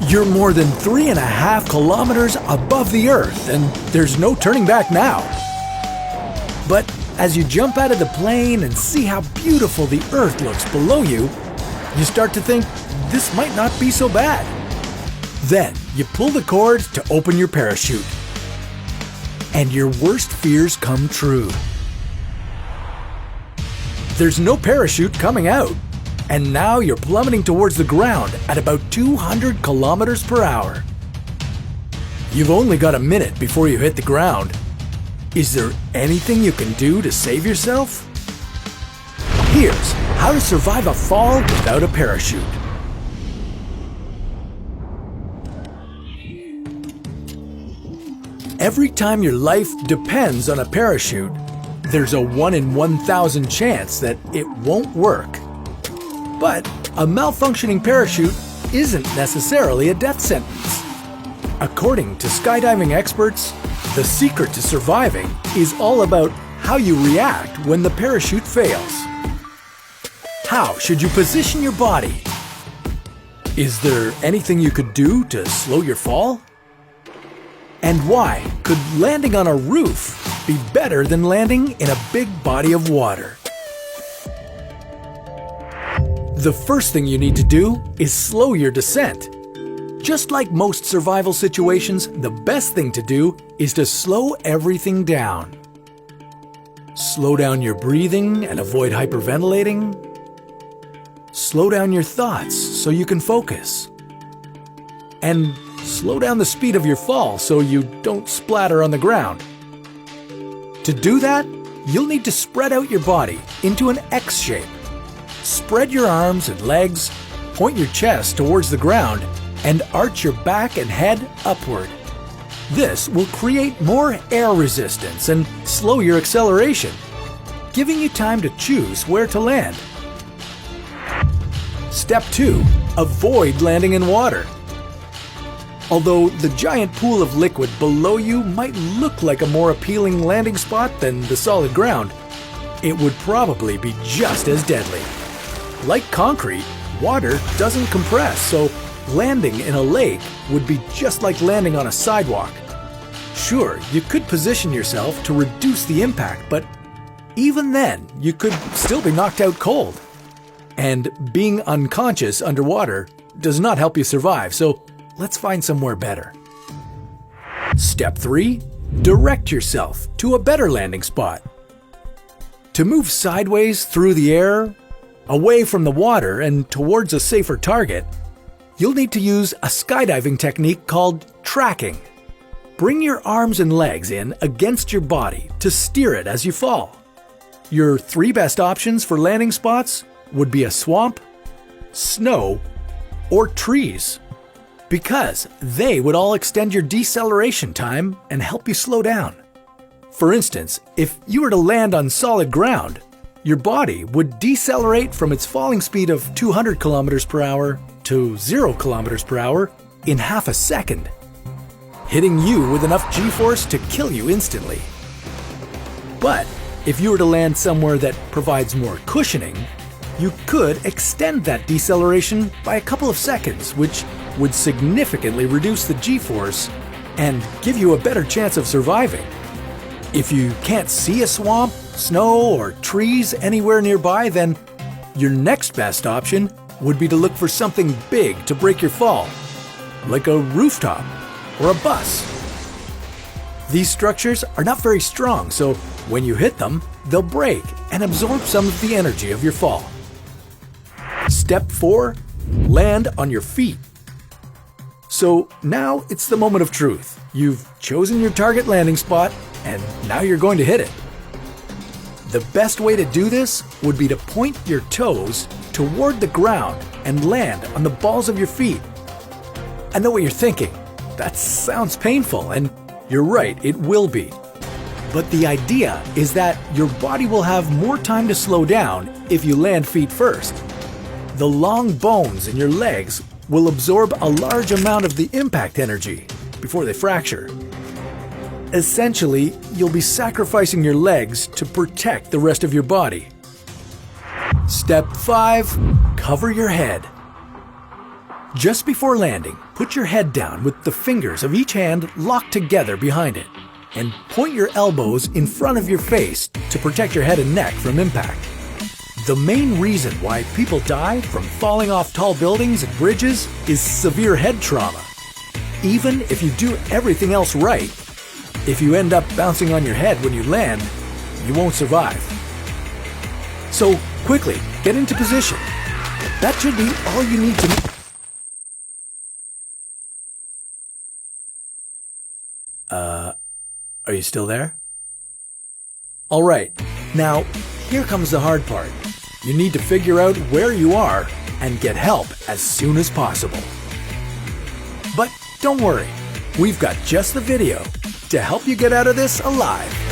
You're more than 3.5 kilometers above the Earth, and there's no turning back now. But as you jump out of the plane and see how beautiful the Earth looks below you, you start to think this might not be so bad. Then you pull the cord to open your parachute, and your worst fears come true. There's no parachute coming out, and now you're plummeting towards the ground at about 200 kilometers per hour. You've only got a minute before you hit the ground. Is there anything you can do to save yourself? Here's how to survive a fall without a parachute. Every time your life depends on a parachute, there's a 1 in 1,000 chance that it won't work. But a malfunctioning parachute isn't necessarily a death sentence. According to skydiving experts, the secret to surviving is all about how you react when the parachute fails. How should you position your body? Is there anything you could do to slow your fall? And why could landing on a roof be better than landing in a big body of water? The first thing you need to do is slow your descent. Just like most survival situations, the best thing to do is to slow everything down. Slow down your breathing and avoid hyperventilating. Slow down your thoughts so you can focus. And slow down the speed of your fall so you don't splatter on the ground. To do that, you'll need to spread out your body into an X shape. Spread your arms and legs, point your chest towards the ground, and arch your back and head upward. This will create more air resistance and slow your acceleration, giving you time to choose where to land. Step 2. Avoid landing in water. Although the giant pool of liquid below you might look like a more appealing landing spot than the solid ground, it would probably be just as deadly. Like concrete, water doesn't compress, so landing in a lake would be just like landing on a sidewalk. Sure, you could position yourself to reduce the impact, but even then, you could still be knocked out cold. And being unconscious underwater does not help you survive, so let's find somewhere better. Step 3. Direct yourself to a better landing spot. To move sideways through the air, away from the water and towards a safer target, you'll need to use a skydiving technique called tracking. Bring your arms and legs in against your body to steer it as you fall. Your 3 best options for landing spots would be a swamp, snow, or trees, because they would all extend your deceleration time and help you slow down. For instance, if you were to land on solid ground, your body would decelerate from its falling speed of 200 kilometers per hour to 0 kilometers per hour in half a second, hitting you with enough G-force to kill you instantly. But if you were to land somewhere that provides more cushioning, you could extend that deceleration by a couple of seconds, which would significantly reduce the G-force and give you a better chance of surviving. If you can't see a swamp, snow, or trees anywhere nearby, then your next best option would be to look for something big to break your fall, like a rooftop or a bus. These structures are not very strong, so when you hit them, they'll break and absorb some of the energy of your fall. Step 4. Land on your feet. So now it's the moment of truth. You've chosen your target landing spot, and now you're going to hit it. The best way to do this would be to point your toes toward the ground and land on the balls of your feet. I know what you're thinking. That sounds painful, and you're right, it will be. But the idea is that your body will have more time to slow down if you land feet first. The long bones in your legs will absorb a large amount of the impact energy before they fracture. Essentially, you'll be sacrificing your legs to protect the rest of your body. Step 5. Cover your head. Just before landing, put your head down with the fingers of each hand locked together behind it, and point your elbows in front of your face to protect your head and neck from impact. The main reason why people die from falling off tall buildings and bridges is severe head trauma. Even if you do everything else right, if you end up bouncing on your head when you land, you won't survive. So quickly, get into position. That should be all you need to know. Are you still there? Alright, now here comes the hard part. You need to figure out where you are and get help as soon as possible. But don't worry, we've got just the video to help you get out of this alive.